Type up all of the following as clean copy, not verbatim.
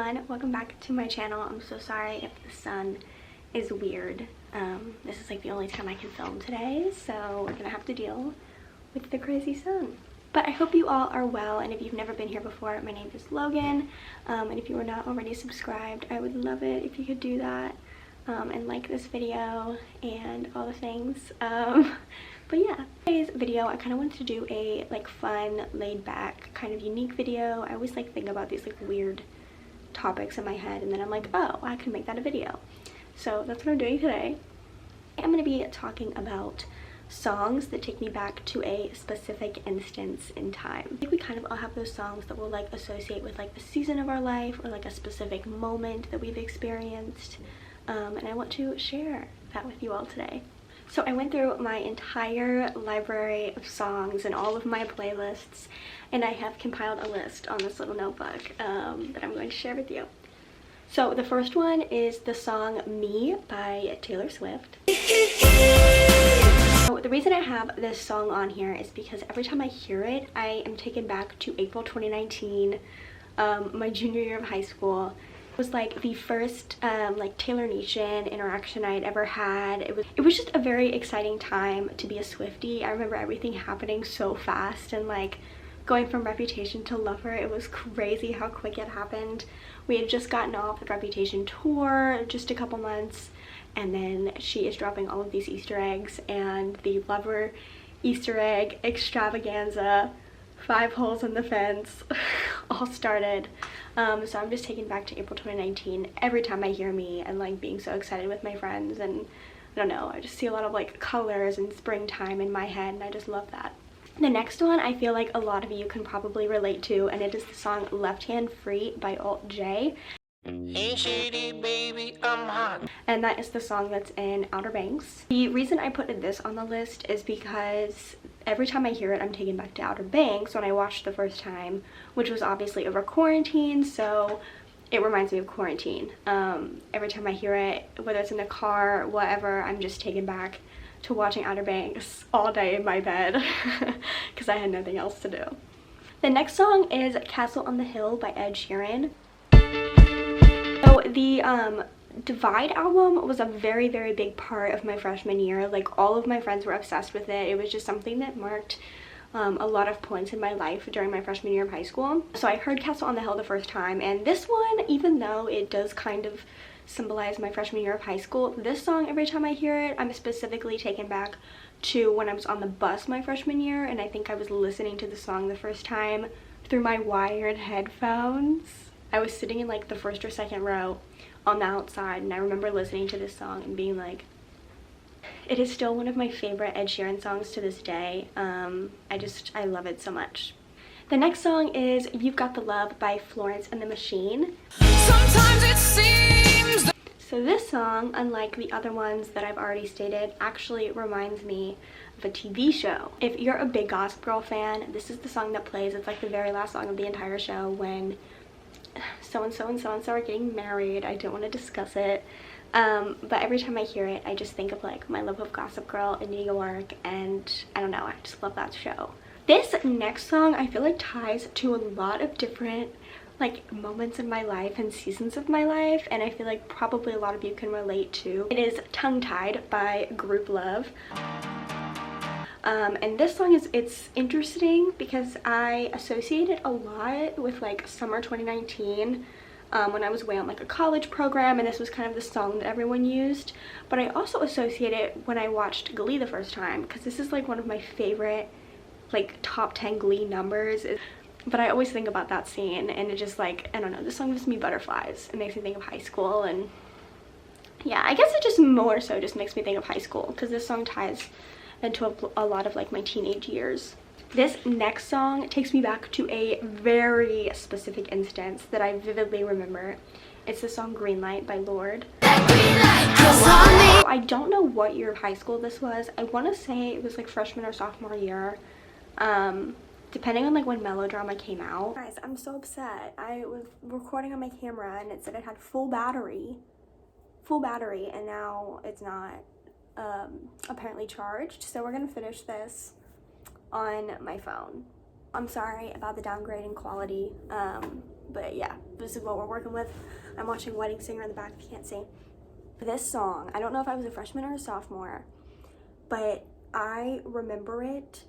everyone, welcome back to my channel. I'm so sorry if the sun is weird. This is like the only time I can film today, so we're gonna have to deal with the crazy sun. But I hope you all are well, and if you've never been here before, my name is Logan, and if you are not already subscribed, I would love it if you could do that, and like this video and all the things. But yeah, today's video I kind of wanted to do a like fun, laid back, kind of unique video. I always like think about these like weird topics in my head, and then I'm like, oh, I can make that a video. So that's what I'm doing today. I'm going to be talking about songs that take me back to a specific instance in time. I think we kind of all have those songs that we'll like associate with like a season of our life or like a specific moment that we've experienced, and I want to share that with you all today. So I went through my entire library of songs and all of my playlists, and I have compiled a list on this little notebook that I'm going to share with you. So the first one is the song Me by Taylor Swift. So the reason I have this song on here is because every time I hear it, I am taken back to April 2019, my junior year of high school. It was like the first like Taylor Nation interaction I had ever had. It was just a very exciting time to be a Swiftie. I remember everything happening so fast, and like going from Reputation to Lover, it was crazy how quick it happened. We had just gotten off the Reputation tour just a couple months, and then she is dropping all of these Easter eggs, and the Lover Easter egg extravaganza, 5 holes in the fence, all started. So I'm just taken back to April 2019 every time I hear Me, and like being so excited with my friends, and I don't know, I just see a lot of like colors and springtime in my head, and I just love that. The next one I feel like a lot of you can probably relate to, and it is the song Left Hand Free by Alt J. Hey shady baby, I'm hot. And that is the song that's in Outer Banks. The reason I put this on the list is because every time I hear it, I'm taken back to Outer Banks when I watched the first time, which was obviously over quarantine, so it reminds me of quarantine. Every time I hear it, whether it's in the car, whatever, I'm just taken back to watching Outer Banks all day in my bed because I had nothing else to do. The next song is Castle on the Hill by Ed Sheeran. So the Divide album was a very, very big part of my freshman year. Like all of my friends were obsessed with it. It was just something that marked a lot of points in my life during my freshman year of high school. So I heard Castle on the Hill the first time, and this one, even though it does kind of symbolize my freshman year of high school, this song, every time I hear it, I'm specifically taken back to when I was on the bus my freshman year, and I think I was listening to the song the first time through my wired headphones. I was sitting in like the first or second row on the outside, and I remember listening to this song and being like, it is still one of my favorite Ed Sheeran songs to this day. I love it so much. The next song is You've Got the Love by Florence and the Machine. Sometimes it seems. So this song, unlike the other ones that I've already stated, actually reminds me of a TV show. If you're a big Gossip Girl fan, this is the song that plays. It's like the very last song of the entire show when so-and-so and so-and-so are getting married. I don't want to discuss it. But every time I hear it, I just think of like my love of Gossip Girl in New York, and I don't know, I just love that show. This next song I feel like ties to a lot of different like moments in my life and seasons of my life, and I feel like probably a lot of you can relate to. It is Tongue Tied by Group Love. And this song it's interesting because I associate it a lot with like summer 2019, when I was away on like a college program, and this was kind of the song that everyone used. But I also associate it when I watched Glee the first time, because this is like one of my favorite like top 10 Glee numbers. But I always think about that scene, and it just like, I don't know, this song gives me butterflies. It makes me think of high school, and yeah, I guess it just more so just makes me think of high school, because this song ties into a lot of like my teenage years. This next song takes me back to a very specific instance that I vividly remember. It's the song Green Light by Lorde. I don't know what year of high school this was. I want to say it was like freshman or sophomore year, depending on like when Melodrama came out. Guys, I'm so upset. I was recording on my camera and it said it had full battery, and now it's not apparently charged. So we're gonna finish this on my phone. I'm sorry about the downgrade in quality. but yeah, this is what we're working with. I'm watching Wedding Singer in the back if you can't see. This song, I don't know if I was a freshman or a sophomore, but I remember it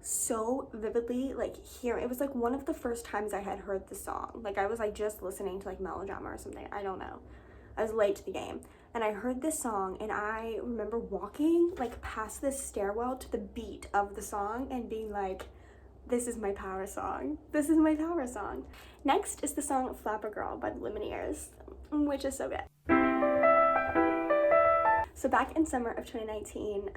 so vividly. Like, here, it was like one of the first times I had heard the song. Like, I was like just listening to like melodrama or something, I don't know. I was late to the game, and I heard this song, and I remember walking like past this stairwell to the beat of the song and being like, this is my power song. This is my power song. Next is the song Flapper Girl by the Lumineers, which is so good. So back in summer of 2019,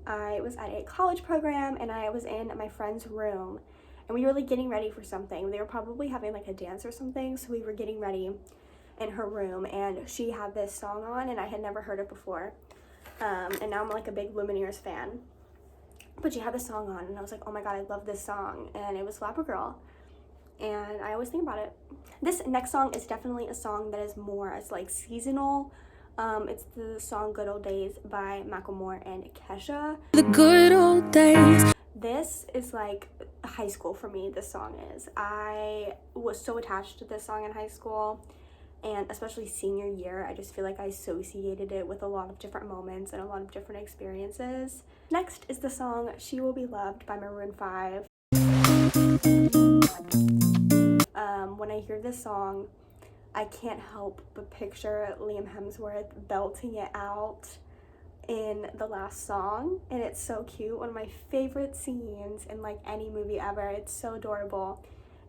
I was at a college program, and I was in my friend's room, and we were like getting ready for something. They were probably having like a dance or something, so we were getting ready in her room, and she had this song on, and I had never heard it before. And now I'm like a big Lumineers fan. But she had this song on, and I was like, oh my god, I love this song. And it was Flapper Girl, and I always think about it. This next song is definitely a song that is more as like seasonal. It's the song Good Old Days by Macklemore and Kesha. The good old days. This is like high school for me, this song is. I was so attached to this song in high school, and especially senior year. I just feel like I associated it with a lot of different moments and a lot of different experiences. Next is the song She Will Be Loved by Maroon 5. When I hear this song, I can't help but picture Liam Hemsworth belting it out in the last song, and it's so cute. One of my favorite scenes in like any movie ever. It's so adorable,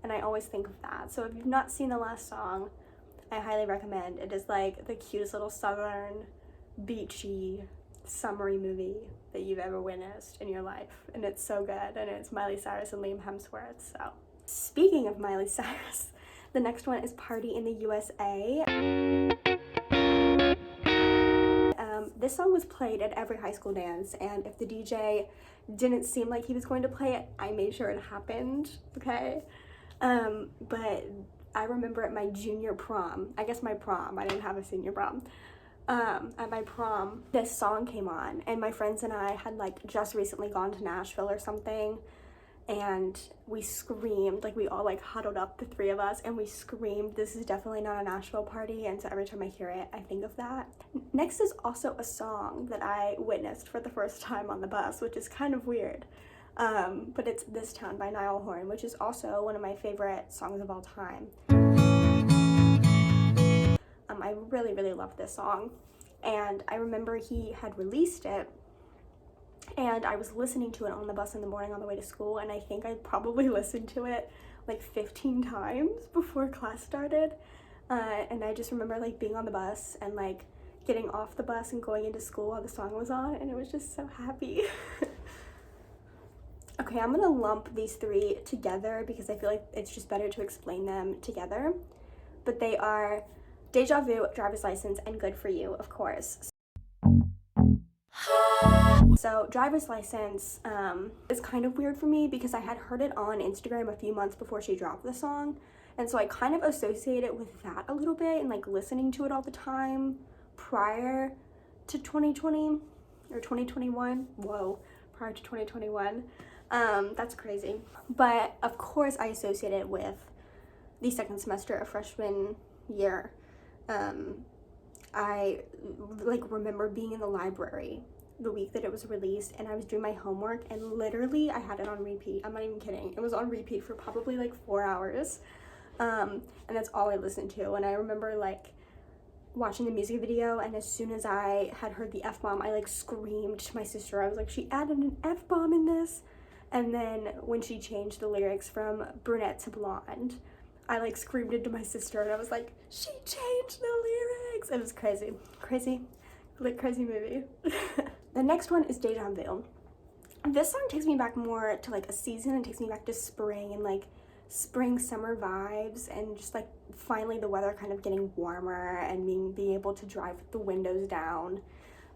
and I always think of that. So if you've not seen the last song, I highly recommend. It is like the cutest little southern, beachy, summery movie that you've ever witnessed in your life, and it's so good, and it's Miley Cyrus and Liam Hemsworth. So speaking of Miley Cyrus, the next one is Party in the USA. This song was played at every high school dance, and if the DJ didn't seem like he was going to play it, I made sure it happened, okay? But I remember at my junior prom, I guess my prom, I didn't have a senior prom, at my prom, this song came on, and my friends and I had like just recently gone to Nashville or something, and we screamed, like we all like huddled up, the three of us, and we screamed, this is definitely not a Nashville party, and so every time I hear it, I think of that. Next is also a song that I witnessed for the first time on the bus, which is kind of weird. But it's This Town by Niall Horan, which is also one of my favorite songs of all time. I really, really love this song, and I remember he had released it, and I was listening to it on the bus in the morning on the way to school, and I think I probably listened to it like 15 times before class started, and I just remember like being on the bus and like getting off the bus and going into school while the song was on, and it was just so happy. Okay, I'm gonna lump these three together because I feel like it's just better to explain them together. But they are Deja Vu, Driver's License, and Good For You, of course. So Driver's License is kind of weird for me because I had heard it on Instagram a few months before she dropped the song. And so I kind of associate it with that a little bit and like listening to it all the time prior to 2020 or 2021. Whoa, prior to 2021. That's crazy. But of course I associate it with the second semester of freshman year. I like remember being in the library the week that it was released, and I was doing my homework, and literally I had it on repeat. I'm not even kidding. It was on repeat for probably like 4 hours. And that's all I listened to. And I remember like watching the music video, and as soon as I had heard the F-bomb, I like screamed to my sister. I was like, she added an F-bomb in this. And then when she changed the lyrics from brunette to blonde, I like screamed into my sister, and I was like, she changed the lyrics. It was crazy. Crazy, like crazy movie. The next one is Deja Vu. This song takes me back more to like a season, and takes me back to spring and like spring summer vibes, and just like finally the weather kind of getting warmer and being able to drive with the windows down,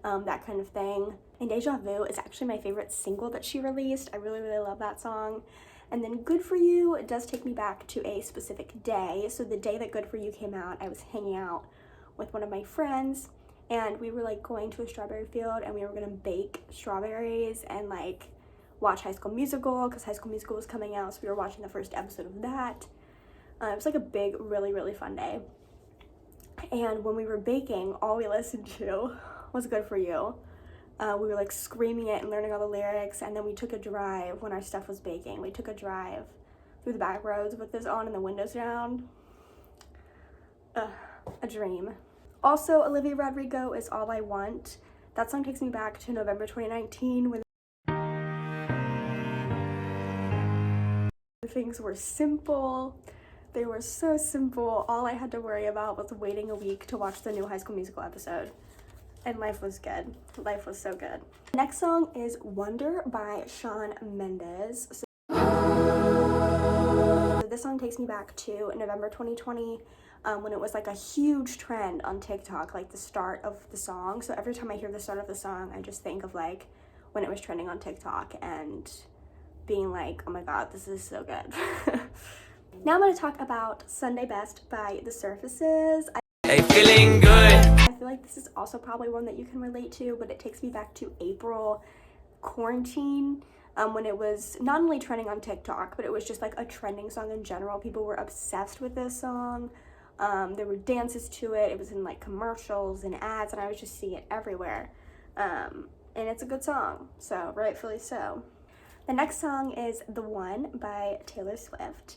that kind of thing. And Deja Vu is actually my favorite single that she released. I really, really love that song. And then Good For You, it does take me back to a specific day. So the day that Good For You came out, I was hanging out with one of my friends, and we were like going to a strawberry field, and we were gonna bake strawberries and like watch High School Musical, because High School Musical was coming out, so we were watching the first episode of that. It was like a big, really fun day. And when we were baking, all we listened to was Good For You. We were like screaming it and learning all the lyrics, and then we took a drive when our stuff was baking. We took a drive through the back roads with this on and the windows down. A dream. Also, Olivia Rodrigo is All I Want. That song takes me back to November 2019 when things were simple. They were so simple. All I had to worry about was waiting a week to watch the new High School Musical episode. And life was good. Life was so good. Next song is Wonder by Shawn Mendes. So this song takes me back to November 2020 when it was like a huge trend on TikTok, like the start of the song. So every time I hear the start of the song, I just think of like when it was trending on TikTok and being like, oh my god, this is so good. Now I'm going to talk about Sunday Best by The Surfaces. Hey, feeling good. I feel like this is also probably one that you can relate to, but it takes me back to April quarantine, when it was not only trending on TikTok, but it was just like a trending song in general. People were obsessed with this song. There were dances to it. It was in like commercials and ads, and I was just seeing it everywhere. And it's a good song, so rightfully so. The next song is The One by Taylor Swift.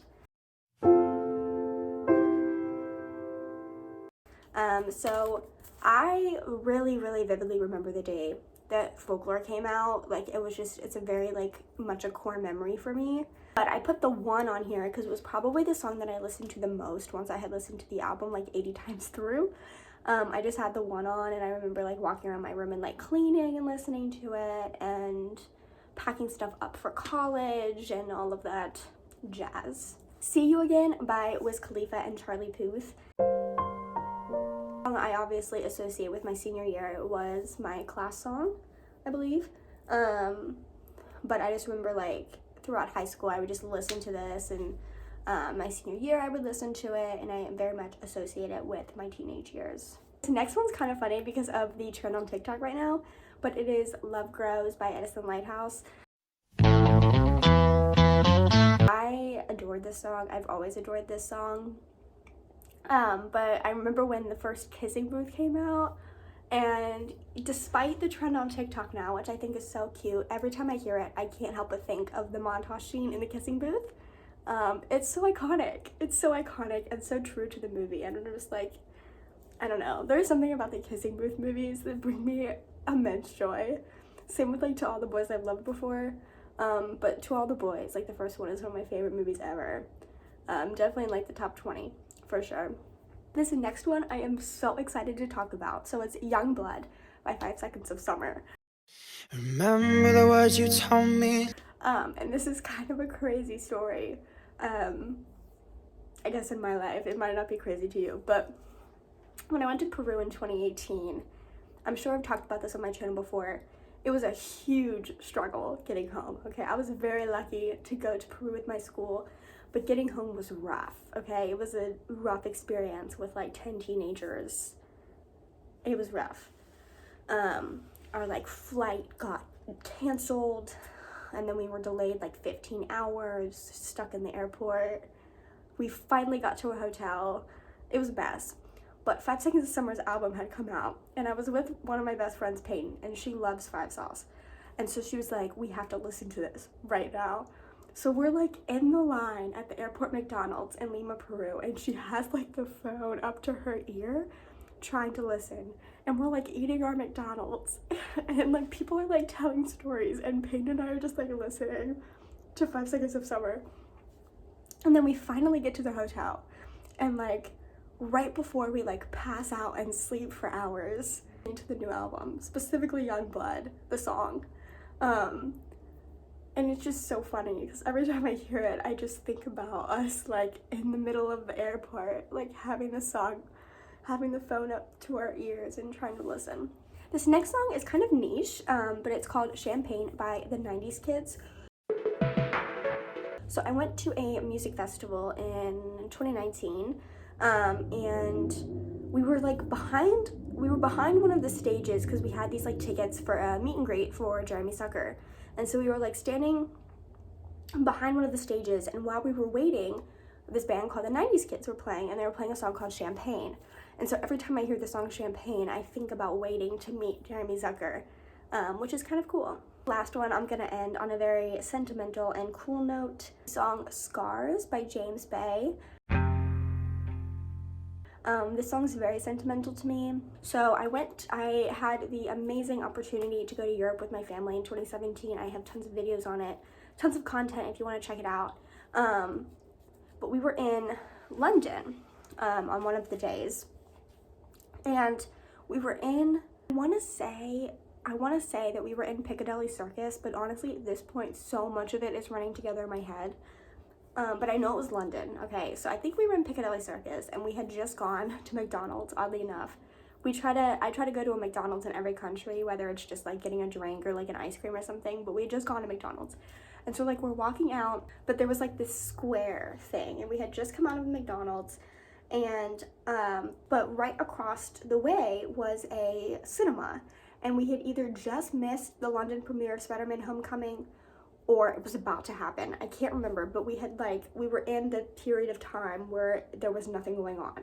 So I really vividly remember the day that Folklore came out. Like, it was just, it's a very like much a core memory for me. But I put The One on here because it was probably the song that I listened to the most once I had listened to the album like 80 times through. I just had The One on, and I remember like walking around my room and like cleaning and listening to it and packing stuff up for college and all of that jazz. See You Again by Wiz Khalifa and Charlie Puth. I obviously associate with my senior year. It was my class song, I believe. But I just remember like throughout high school I would just listen to this, and my senior year I would listen to it, and I very much associate it with my teenage years. The next one's kind of funny because of the trend on TikTok right now, but it is Love Grows by Edison Lighthouse. I adored this song. I've always adored this song. But I remember when the first Kissing Booth came out, and despite the trend on TikTok now, which I think is so cute, every time I hear it, I can't help but think of the montage scene in the Kissing Booth. It's so iconic. It's so iconic and so true to the movie, and I'm just like, I don't know. There's something about the Kissing Booth movies that bring me immense joy. Same with like To All the Boys I've Loved Before. But To All the Boys, like the first one, is one of my favorite movies ever. Definitely in like the top 20. For sure. This next one I am so excited to talk about. So it's Young Blood by 5 Seconds of Summer. Remember the words you told me. And this is kind of a crazy story. I guess in my life, it might not be crazy to you, but when I went to Peru in 2018, I'm sure I've talked about this on my channel before, it was a huge struggle getting home, okay? I was very lucky to go to Peru with my school, but getting home was rough, okay? It was a rough experience with like 10 teenagers. It was rough. Our like flight got canceled, and then we were delayed like 15 hours, stuck in the airport. We finally got to a hotel. It was a mess. But 5 Seconds of Summer's album had come out, and I was with one of my best friends, Peyton, and she loves Five Sauce. And so she was like, we have to listen to this right now. So we're like in the line at the airport McDonald's in Lima, Peru, and she has like the phone up to her ear trying to listen. And we're like eating our McDonald's and like people are like telling stories, and Peyton and I are just like listening to 5 Seconds of Summer. And then we finally get to the hotel, and like right before we like pass out and sleep for hours into the new album, specifically Young Blood, the song. And it's just so funny because every time I hear it, I just think about us like in the middle of the airport, like having the song, having the phone up to our ears and trying to listen. This next song is kind of niche, but it's called Champagne by the 90s Kids. So I went to a music festival in 2019, and we were like behind one of the stages because we had these like tickets for a meet and greet for Jeremy Sucker. And so we were like standing behind one of the stages, and while we were waiting, this band called the 90s Kids were playing, and they were playing a song called Champagne. And so every time I hear the song Champagne, I think about waiting to meet Jeremy Zucker, which is kind of cool. Last one, I'm gonna end on a very sentimental and cool note. Song Scars by James Bay. This song's very sentimental to me. So I had the amazing opportunity to go to Europe with my family in 2017. I have tons of videos on it, tons of content if you want to check it out. But we were in London on one of the days, and we were in, I want to say that we were in Piccadilly Circus, but honestly at this point so much of it is running together in my head. But I know it was London. Okay, so I think we were in Piccadilly Circus, and we had just gone to McDonald's, oddly enough. I try to go to a McDonald's in every country, whether it's just like getting a drink or like an ice cream or something, but we had just gone to McDonald's. And so like we're walking out, but there was like this square thing, and we had just come out of McDonald's, and but right across the way was a cinema, and we had either just missed the London premiere of Spider-Man Homecoming, or it was about to happen. I can't remember, but we were in the period of time where there was nothing going on,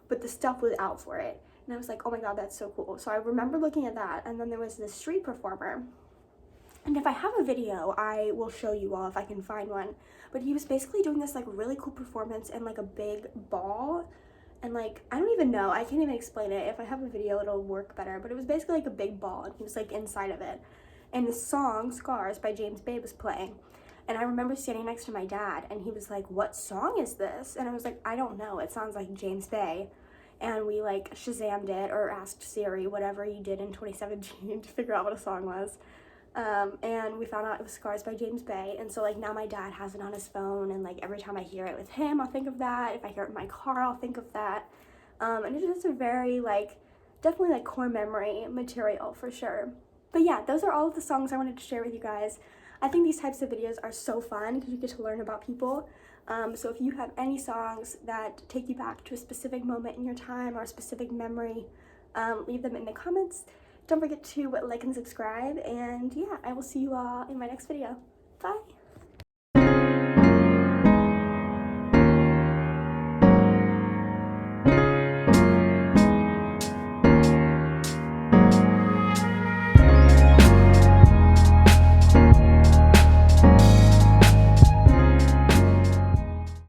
but the stuff was out for it. And I was like, oh my God, that's so cool. So I remember looking at that, and then there was this street performer. And if I have a video, I will show you all if I can find one. But he was basically doing this like really cool performance in like a big ball. And like, I don't even know, I can't even explain it. If I have a video, it'll work better. But it was basically like a big ball, and he was like inside of it. And the song Scars by James Bay was playing. And I remember standing next to my dad, and he was like, what song is this? And I was like, I don't know, it sounds like James Bay. And we like Shazammed it, or asked Siri, whatever you did in 2017 to figure out what a song was. And we found out it was Scars by James Bay. And so like now my dad has it on his phone, and like every time I hear it with him, I'll think of that. If I hear it in my car, I'll think of that. And it's just a very like, definitely like core memory material for sure. But yeah, those are all of the songs I wanted to share with you guys. I think these types of videos are so fun because you get to learn about people. So if you have any songs that take you back to a specific moment in your time or a specific memory, leave them in the comments. Don't forget to like and subscribe, and yeah, I will see you all in my next video. Bye!